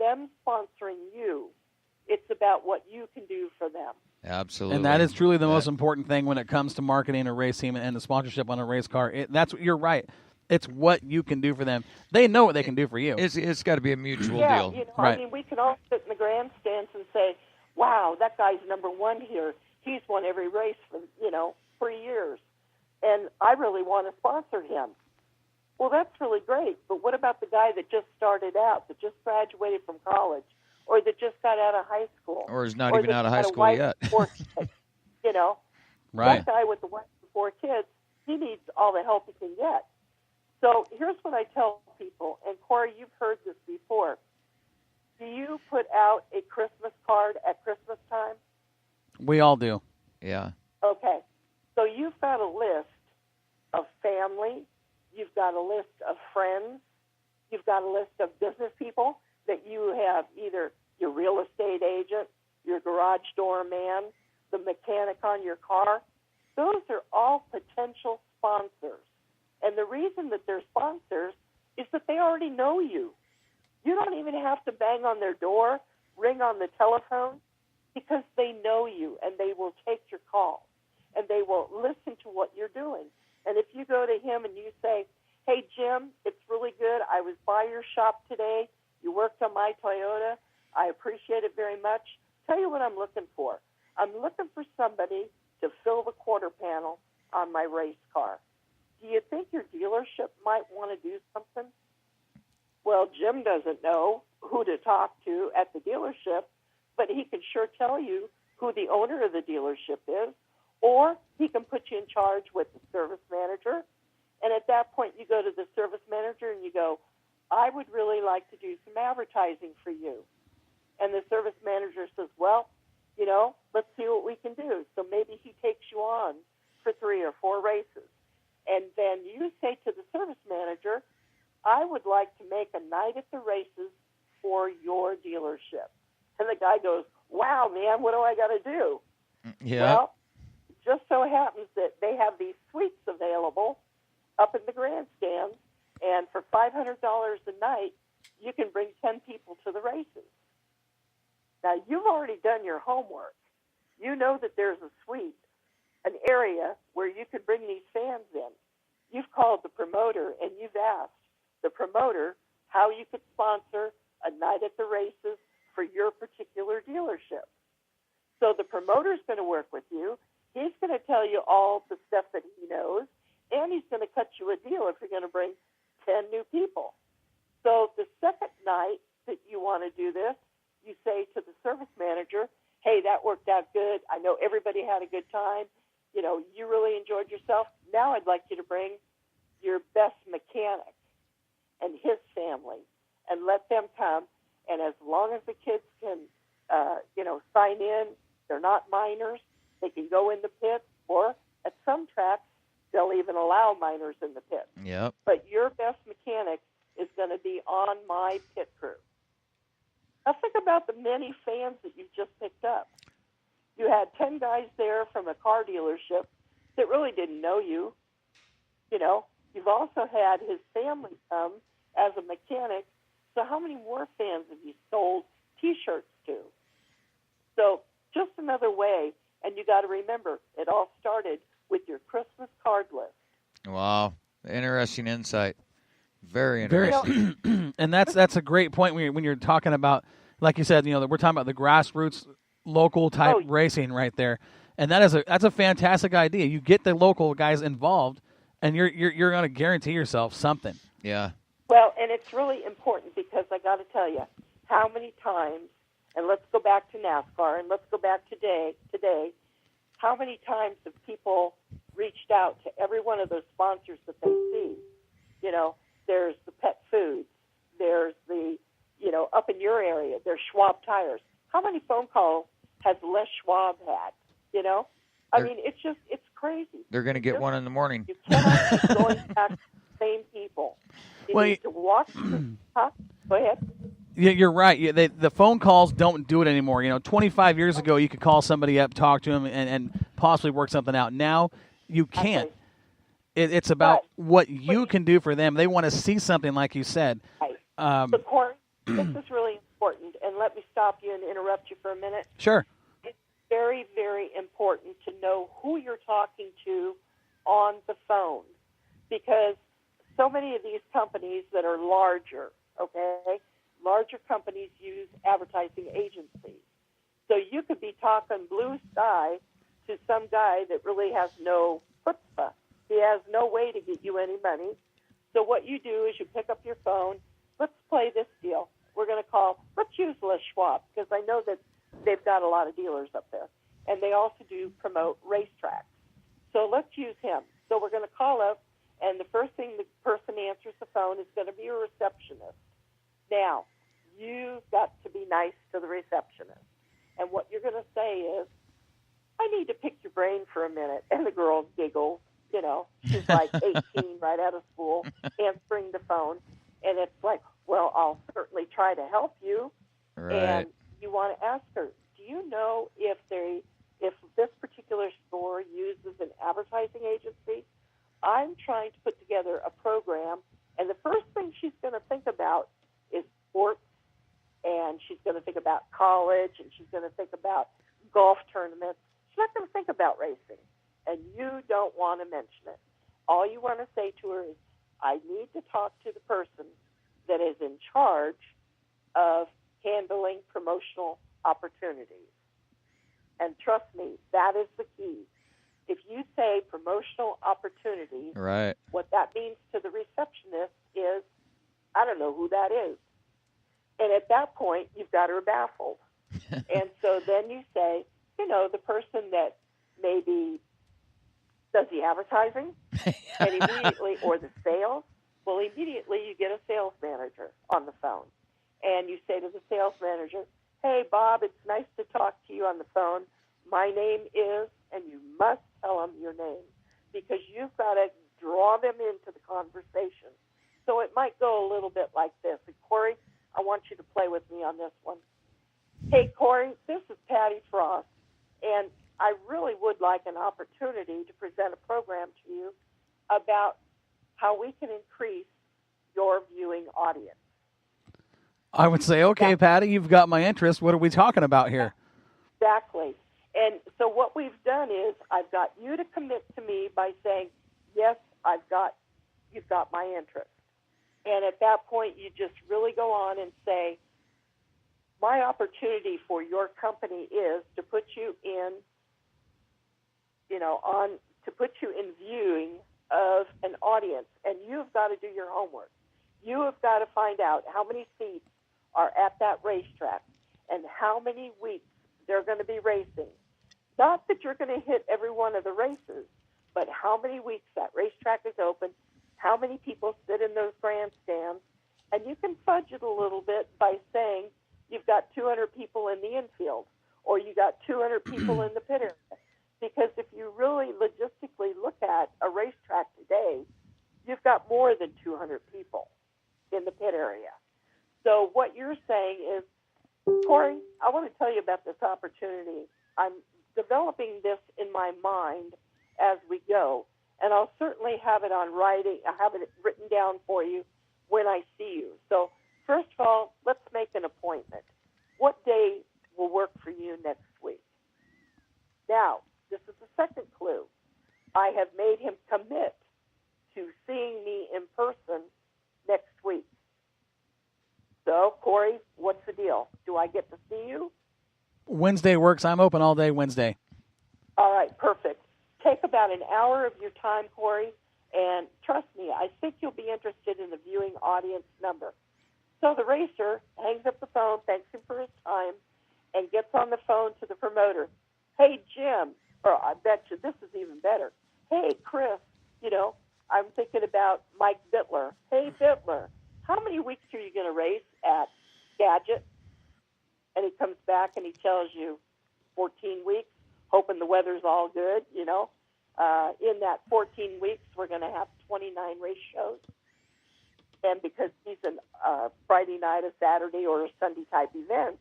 them sponsoring you. It's about what you can do for them. Absolutely. And that is truly the most important thing when it comes to marketing a race team and the sponsorship on a race car. You're right. It's what you can do for them. They know what they can do for you. It's got to be a mutual deal. Right. I mean, we can all sit in the grandstands and say, wow, that guy's number one here. He's won every race for years. And I really want to sponsor him. Well, that's really great. But what about the guy that just started out, that just graduated from college, or that just got out of high school? Or is not even out of high school yet. Right. That guy with the wife and 4 kids, he needs all the help he can get. So here's what I tell people, and Corey, you've heard this before. Do you put out a Christmas card at Christmas time? We all do. Yeah. Okay. So you've got a list of family, you've got a list of friends, you've got a list of business people that you have, either your real estate agent, your garage door man, the mechanic on your car. Those are all potential sponsors. And the reason that they're sponsors is that they already know you. You don't even have to bang on their door, ring on the telephone, because they know you and they will take your call and they will listen to what you're doing. And if you go to him and you say, hey, Jim, it's really good. I was by your shop today. You worked on my Toyota. I appreciate it very much. Tell you what I'm looking for. I'm looking for somebody to fill the quarter panel on my race car. Do you think your dealership might want to do something? Well, Jim doesn't know who to talk to at the dealership, but he can sure tell you who the owner of the dealership is, or he can put you in charge with the service manager. And at that point, you go to the service manager and you go, I would really like to do some advertising for you. And the service manager says, well, let's see what we can do. So maybe he takes you on for 3 or 4 races. And then you say to the service manager, I would like to make a night at the races for your dealership. And the guy goes, wow, man, what do I got to do? Yeah. Well, it just so happens that they have these suites available up in the grandstands, and for $500 a night, you can bring 10 people to the races. Now, you've already done your homework. You know that there's a suite, an area where you could bring these fans in. You've called the promoter, and you've asked the promoter how you could sponsor a night at the races for your particular dealership. So the promoter's going to work with you. He's going to tell you all the stuff that he knows, and he's going to cut you a deal if you're going to bring 10 new people. So the second night that you want to do this, you say to the service manager, hey, that worked out good. I know everybody had a good time. You really enjoyed yourself. Now I'd like you to bring your best mechanic and his family and let them come. And as long as the kids can, sign in, they're not minors, they can go in the pit, or at some tracks, they'll even allow minors in the pit. Yep. But your best mechanic is going to be on my pit crew. Now think about the many fans that you've just picked up. You had 10 guys there from a car dealership that really didn't know you. You've also had his family come as a mechanic. So how many more fans have you sold T-shirts to? So just another way, and you got to remember, it all started with your Christmas card list. Wow. Interesting insight. Very interesting. And that's a great point when you're talking about, like you said, we're talking about the grassroots local type racing right there. And that's a fantastic idea. You get the local guys involved, and you're going to guarantee yourself something. Yeah. Well, and it's really important because I got to tell you, how many times, and let's go back to NASCAR, and let's go back today, how many times have people reached out to every one of those sponsors that they see? There's the Pet Foods, there's the, up in your area, there's Schwab Tires. How many phone calls has Les Schwab had? It's crazy. They're going to get one in the morning. You cannot keep going back to the same people. You need to walk. Huh? Go ahead. Yeah, you're right. The phone calls don't do it anymore. 25 years ago, you could call somebody up, talk to them, and possibly work something out. Now, you can't. Okay. It's about what you can do for them. They want to see something, like you said. Right. Corey, this is really important. let me stop you and interrupt you for a minute. Sure. It's very, very important to know who you're talking to on the phone, because so many of these companies that are larger, larger companies use advertising agencies. So you could be talking blue sky to some guy that really has no chutzpah. He has no way to get you any money. So what you do is you pick up your phone. Let's play this deal. We're going to let's use Les Schwab, because I know that they've got a lot of dealers up there. And they also do promote racetracks. So let's use him. So we're going to call up, and the first thing the person answers the phone is going to be a receptionist. Now, you've got to be nice to the receptionist. And what you're going to say is, I need to pick your brain for a minute. And the girl giggles. She's like 18, right out of school, answering the phone. And it's like, well, I'll certainly try to help you. Right. And you want to ask her, do you know if this particular store uses an advertising agency? I'm trying to put together a program, and the first thing she's going to think about is sports, and she's going to think about college, and she's going to think about golf tournaments. She's not going to think about racing, and you don't want to mention it. All you want to say to her is, I need to talk to the person that is in charge of handling promotional opportunities. And trust me, that is the key. If you say promotional opportunities, right, what that means to the receptionist is, I don't know who that is. And at that point, you've got her baffled. And so then you say, the person that maybe does the advertising, and immediately, or the sales, well, immediately you get a sales manager on the phone. And you say to the sales manager, hey, Bob, it's nice to talk to you on the phone. My name is, and you must tell them your name, because you've got to draw them into the conversation. So it might go a little bit like this. And Corey, I want you to play with me on this one. Hey, Corey, this is Pattie Frost, and I really would like an opportunity to present a program to you about how we can increase your viewing audience. I would say, okay, Pattie, you've got my interest. What are we talking about here? Exactly. And so what we've done is I've got you to commit to me by saying, yes, you've got my interest. And at that point, you just really go on and say, my opportunity for your company is to put you in, to put you in viewing of an audience. And you've got to do your homework. You have got to find out how many seats are at that racetrack and how many weeks they're going to be racing. Not that you're going to hit every one of the races, but how many weeks that racetrack is open, how many people sit in those grandstands, and you can fudge it a little bit by saying you've got 200 people in the infield or you got 200 people in the pit area. Because if you really logistically look at a racetrack today, you've got more than 200 people in the pit area. So what you're saying is, Corey, I want to tell you about this opportunity. I'm developing this in my mind as we go, and I'll certainly have it on writing. I have it written down for you when I see you. So first of all, let's make an appointment. What day will work for you next week? Now, this is the second clue. I have made him commit to seeing me in person next week. So, Corey, what's the deal? Do I get to see you? Wednesday works. I'm open all day Wednesday. All right, perfect. Take about an hour of your time, Corey, and trust me, I think you'll be interested in the viewing audience number. So the racer hangs up the phone, thanks him for his time, and gets on the phone to the promoter. Hey, Jim, or I bet you this is even better. Hey, Chris, I'm thinking about Mike Bittler. Hey, Bittler, how many weeks are you going to race at Skagit? And he comes back and he tells you 14 weeks, hoping the weather's all good, In that 14 weeks, we're going to have 29 race shows. And because he's a Friday night, a Saturday, or a Sunday type event,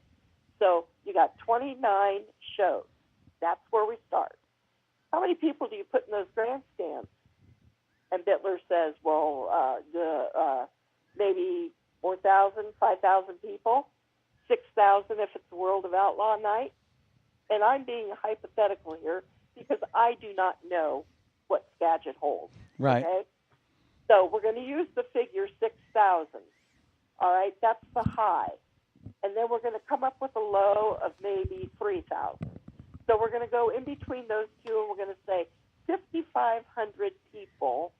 so you got 29 shows. That's where we start. How many people do you put in those grandstands? And Bittler says, well, maybe 4,000, 5,000 people, 6,000. if it's the World of Outlaw night. And I'm being hypothetical here because I do not know what Skagit holds. Right. Okay? So we're going to use the figure 6,000. All right, that's the high. And then we're going to come up with a low of maybe 3,000. So we're going to go in between those two, and we're going to say 5,500 people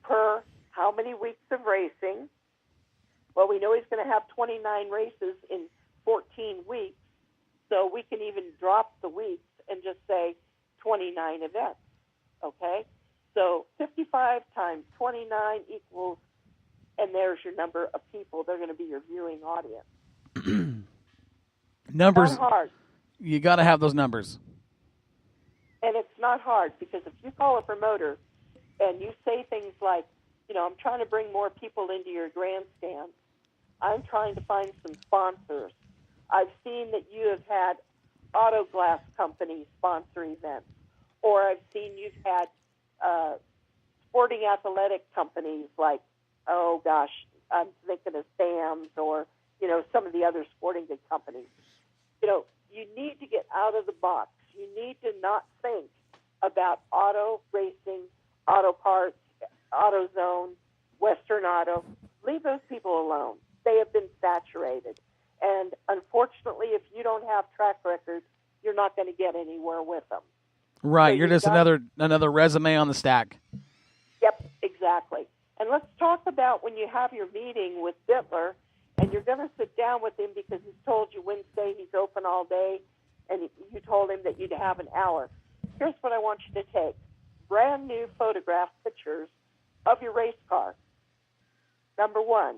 per how many weeks of racing? Well, we know he's going to have 29 races in 14 weeks, so we can even drop the weeks and just say 29 events, okay? So 55 times 29 equals, and there's your number of people. They're going to be your viewing audience. Numbers. Not hard. You got to have those numbers. And it's not hard because if you call a promoter and you say things like, I'm trying to bring more people into your grandstand. I'm trying to find some sponsors. I've seen that you have had auto glass companies sponsor events, or I've seen you've had sporting athletic companies like, oh gosh, I'm thinking of Sam's or, some of the other sporting goods companies. You need to get out of the box. You need to not think about auto racing, auto parts, AutoZone, Western Auto. Leave those people alone. They have been saturated. And unfortunately, if you don't have track records, you're not going to get anywhere with them. Right. So you're just another resume on the stack. Yep, exactly. And let's talk about when you have your meeting with Bittler, and you're going to sit down with him because he's told you Wednesday he's open all day, and you told him that you'd have an hour. Here's what I want you to take. Brand new photograph pictures of your race car. Number one.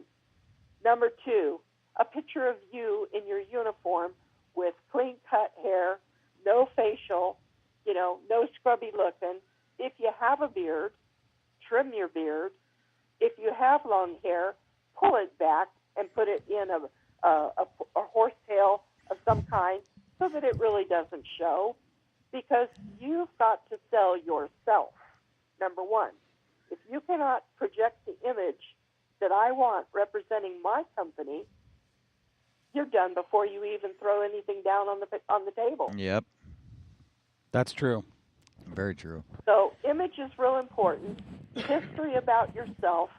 Number two, a picture of you in your uniform with clean-cut hair, no facial, no scrubby looking. If you have a beard, trim your beard. If you have long hair, pull it back and put it in a horsetail of some kind so that it really doesn't show, because you've got to sell yourself, number one. If you cannot project the image that I want representing my company, you're done before you even throw anything down on the table. Yep. That's true. Very true. So image is real important. History about yourself,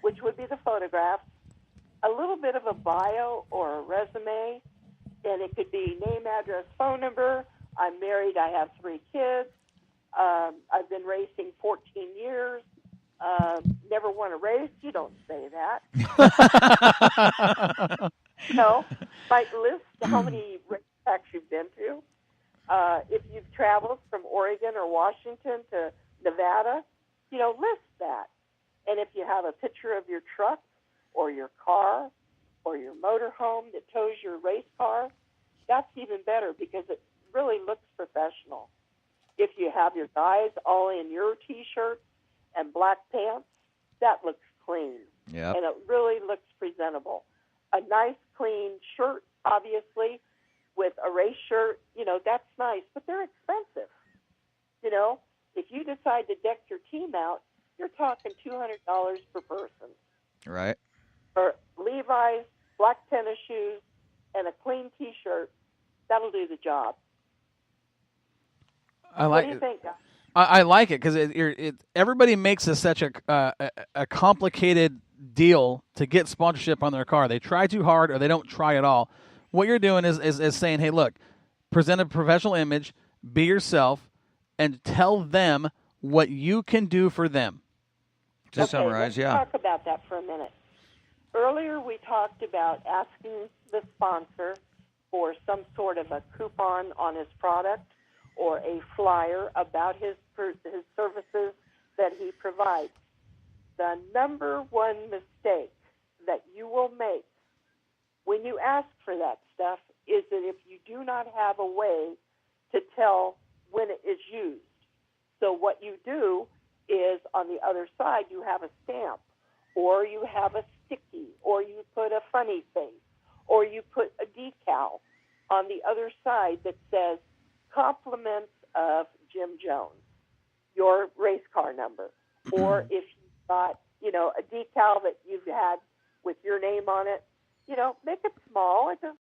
which would be the photographs, a little bit of a bio or a resume, and it could be name, address, phone number. I'm married. I have 3 kids. I've been racing 14 years. Never won a race. You don't say that. Might list how many racetracks you've been to. If you've traveled from Oregon or Washington to Nevada, list that. And if you have a picture of your truck or your car or your motorhome that tows your race car, that's even better because it really looks professional. If you have your guys all in your T-shirts and black pants, that looks clean. Yep. And it really looks presentable. A nice, clean shirt, obviously, with a race shirt, that's nice, but they're expensive. If you decide to deck your team out, you're talking $200 per person. Right. For Levi's, black tennis shoes, and a clean T-shirt, that'll do the job. What do you think, guys? I like it because everybody makes such a complicated deal to get sponsorship on their car. They try too hard or they don't try at all. What you're doing is saying, hey, look, present a professional image, be yourself, and tell them what you can do for them. To summarize, let's talk about that for a minute. Earlier we talked about asking the sponsor for some sort of a coupon on his product or a flyer about his services that he provides. The number one mistake that you will make when you ask for that stuff is that if you do not have a way to tell when it is used. So what you do is on the other side you have a stamp, or you have a sticky, or you put a funny face, or you put a decal on the other side that says compliments of Jim Jones, your race car number. Or if you've got, a decal that you've had with your name on it, make it small. It doesn't